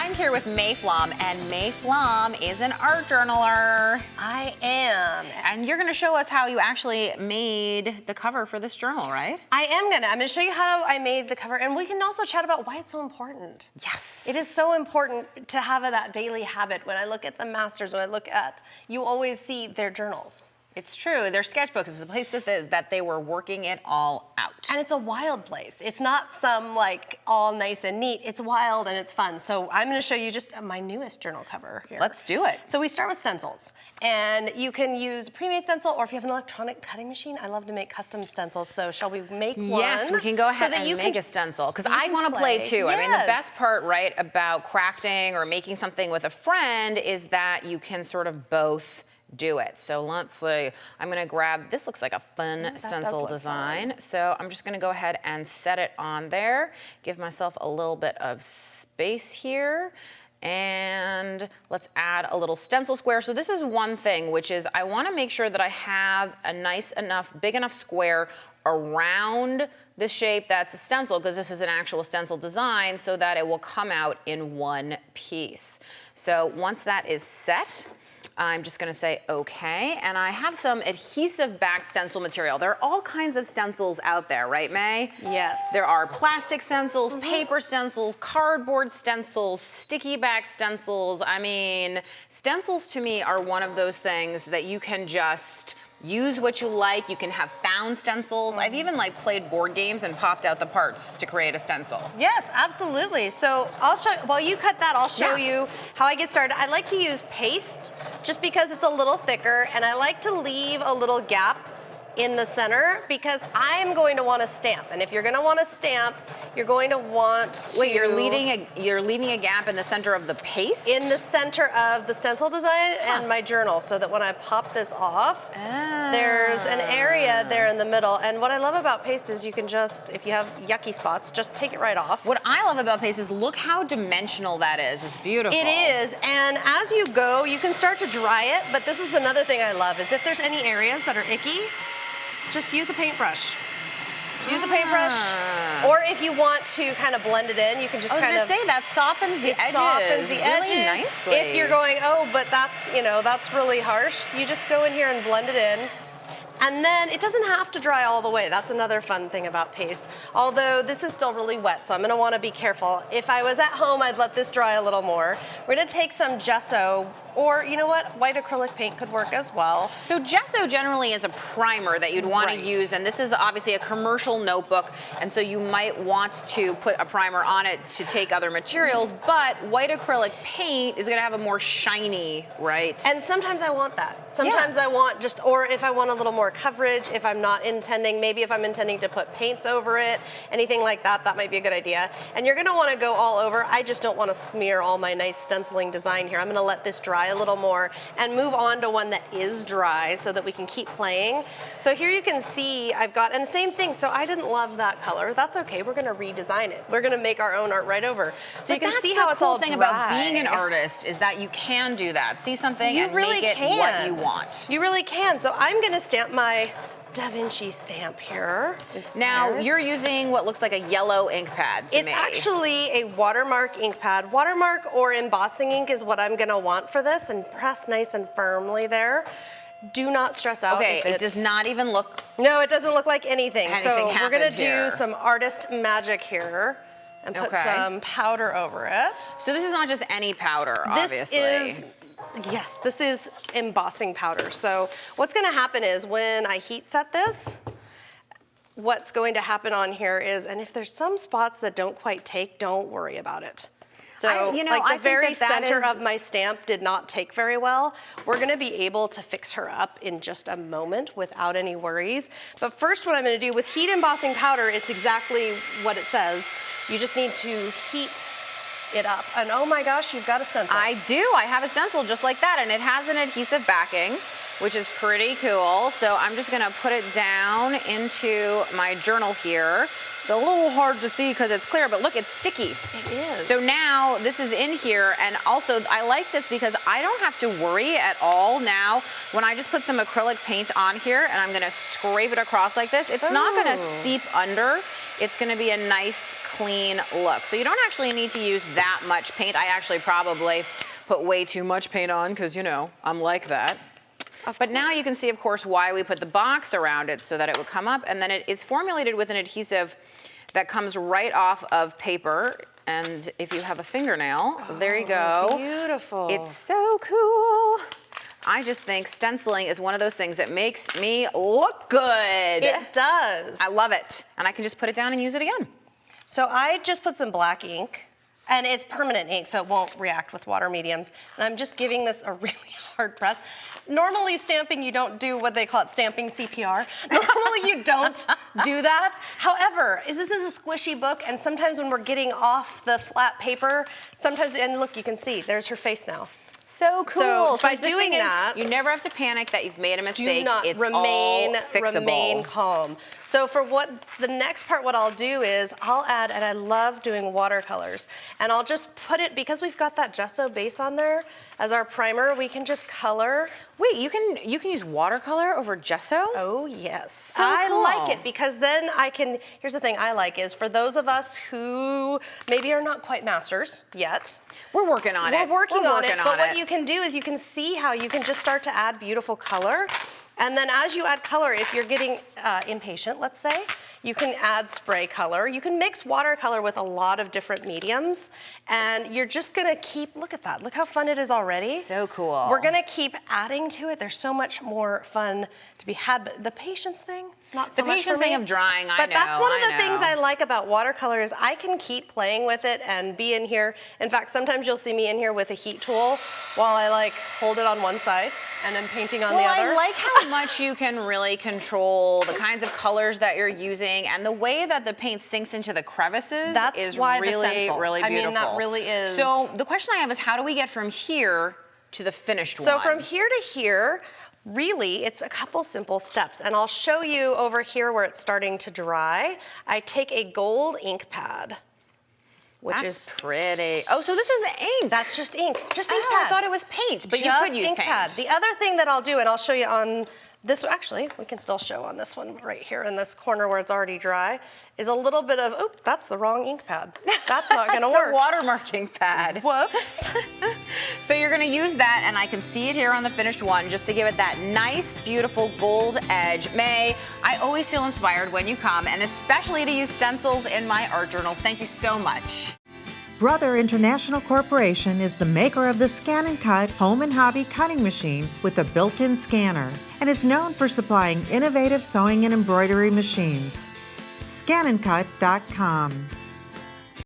I'm here with May Flaum, and May Flaum is an art journaler. I am. And you're gonna show us how you actually made the cover for this journal, right? I'm gonna show you how I made the cover, and we can also chat about why it's so important. Yes. It is so important to have that daily habit. When I look at the masters, you always see their journals. It's true, their sketchbook is the place that they were working it all out. And it's a wild place. It's not some like all nice and neat. It's wild and it's fun. So I'm gonna show you just my newest journal cover here. Let's do it. So we start with stencils. And you can use a pre-made stencil, or if you have an electronic cutting machine, I love to make custom stencils. So shall we make one? Yes, we can go ahead and make a stencil, because I want to play too. Yes. I mean, the best part, right, about crafting or making something with a friend is that you can sort of both do it. So let's see, I'm gonna grab, this looks like a fun stencil design. Fun. So I'm just gonna go ahead and set it on there, give myself a little bit of space here, and let's add a little stencil square. So this is one thing, which is I wanna make sure that I have a nice enough, big enough square around the shape that's a stencil, because this is an actual stencil design, so that it will come out in one piece. So once that is set, I'm just gonna say okay, and I have some adhesive backed stencil material. There are all kinds of stencils out there, right, May? Yes. There are plastic stencils, paper stencils, cardboard stencils, sticky back stencils. I mean, stencils to me are one of those things that you can just use what you like. You can have found stencils. I've even like played board games and popped out the parts to create a stencil. Yes, absolutely. So I'll show, while you cut that, I'll show you how I get started. I like to use paste just because it's a little thicker, and I like to leave a little gap in the center because I'm going to want to stamp. And if you're going to want to stamp, you're going to want to... Wait, you're leaving a gap in the center of the paste? In the center of the stencil design and my journal, so that when I pop this off, there's an area there in the middle. And what I love about paste is you can just, if you have yucky spots, just take it right off. What I love about paste is look how dimensional that is. It's beautiful. It is, and as you go, you can start to dry it, but this is another thing I love, is if there's any areas that are icky, just use a paintbrush. Use a paintbrush, or if you want to kind of blend it in, you can just kind of... I was gonna say, that softens the edges. Softens the edges. Really nicely. If you're going, oh, but that's, that's really harsh, you just go in here and blend it in. And then it doesn't have to dry all the way. That's another fun thing about paste. Although this is still really wet, so I'm gonna wanna be careful. If I was at home, I'd let this dry a little more. We're gonna take some gesso, or you know what, white acrylic paint could work as well. So gesso generally is a primer that you'd want to use, and this is obviously a commercial notebook, and so you might want to put a primer on it to take other materials, but white acrylic paint is gonna have a more shiny, right? And sometimes I want that. Sometimes I want just, or if I want a little more coverage, if I'm not intending, maybe if I'm intending to put paints over it, anything like that, that might be a good idea. And you're gonna wanna go all over. I just don't wanna smear all my nice stenciling design here. I'm gonna let this dry a little more and move on to one that is dry so that we can keep playing. So here you can see I've got, and same thing, so I didn't love that color. That's okay, we're gonna redesign it. We're gonna make our own art right over. So you can see how it's all dry. The cool thing about being an artist is that you can do that. See something and make it what you want. You really can. So I'm gonna stamp my Da Vinci stamp here. Now, you're using what looks like a yellow ink pad to me. It's actually a watermark ink pad. Watermark or embossing ink is what I'm gonna want for this, and press nice and firmly there. Do not stress out. Okay, it does not even look... No, it doesn't look like anything. So we're gonna do some artist magic here and put some powder over it. So this is not just any powder, obviously. Yes, this is embossing powder. So what's gonna happen is when I heat set this, what's going to happen on here is, and if there's some spots that don't quite take, don't worry about it. So like the very center of my stamp did not take very well. We're gonna be able to fix her up in just a moment without any worries. But first what I'm gonna do with heat embossing powder, it's exactly what it says. You just need to heat it up. And oh my gosh, you've got a stencil. I do, I have a stencil just like that, and it has an adhesive backing, which is pretty cool. So I'm just gonna put it down into my journal here. It's a little hard to see because it's clear, but look, it's sticky. It is. So now this is in here, and also I like this because I don't have to worry at all now when I just put some acrylic paint on here and I'm gonna scrape it across like this. It's not gonna seep under. it's gonna be a nice, clean look. So you don't actually need to use that much paint. I actually probably put way too much paint on because, you know, I'm like that. But now you can see, of course, why we put the box around it so that it would come up. And then it is formulated with an adhesive that comes right off of paper. And if you have a fingernail, there you go. Beautiful. It's so cool. I just think stenciling is one of those things that makes me look good. It does. I love it. And I can just put it down and use it again. So I just put some black ink, and it's permanent ink, so it won't react with water mediums. And I'm just giving this a really hard press. Normally stamping, you don't do what they call it stamping CPR. Normally you don't do that. However, this is a squishy book, and sometimes when we're getting off the flat paper, sometimes, and look, you can see, there's her face now. So cool. So by the doing thing is, that, you never have to panic that you've made a mistake. do not it's all fixable. remain calm. So for the next part, what I'll do is I'll add, and I love doing watercolors, and I'll just put it, because we've got that gesso base on there as our primer, we can just color. Wait, you can use watercolor over gesso? Oh yes, So I cool. like it because then I can, here's the thing I like is for those of us who maybe are not quite masters yet. We're working on it. We're working on it, but what you can do is you can see how you can just start to add beautiful color. And then as you add color, if you're getting impatient, let's say, you can add spray color. You can mix watercolor with a lot of different mediums, and you're just gonna keep, look at that, look how fun it is already. So cool. We're gonna keep adding to it. There's so much more fun to be had, but the patience thing, not so much for me. The patience thing of drying, I know. But that's one of the things I like about watercolor is I can keep playing with it and be in here. In fact, sometimes you'll see me in here with a heat tool while I like hold it on one side and I'm painting on the other. I like how much you can really control the kinds of colors that you're using and the way that the paint sinks into the crevices. That's is why really, the stencil. really beautiful. I mean, that really is. So the question I have is how do we get from here to the finished one? So from here to here, really, it's a couple simple steps, and I'll show you over here where it's starting to dry. I take a gold ink pad, which That's is pretty. Oh, so this is ink. That's just ink, just ink Oh, pad. I thought it was paint, but you Just could use ink paint. pad. The other thing that I'll do, and I'll show you on this, actually, we can still show on this one right here in this corner where it's already dry, is a little bit of, oh, that's the wrong ink pad. That's not gonna work. The watermarking pad. Whoops. So you're gonna use that, and I can see it here on the finished one, just to give it that nice, beautiful gold edge. May, I always feel inspired when you come, and especially to use stencils in my art journal. Thank you so much. Brother International Corporation is the maker of the Scan and Cut home and hobby cutting machine with a built-in scanner and is known for supplying innovative sewing and embroidery machines. ScanandCut.com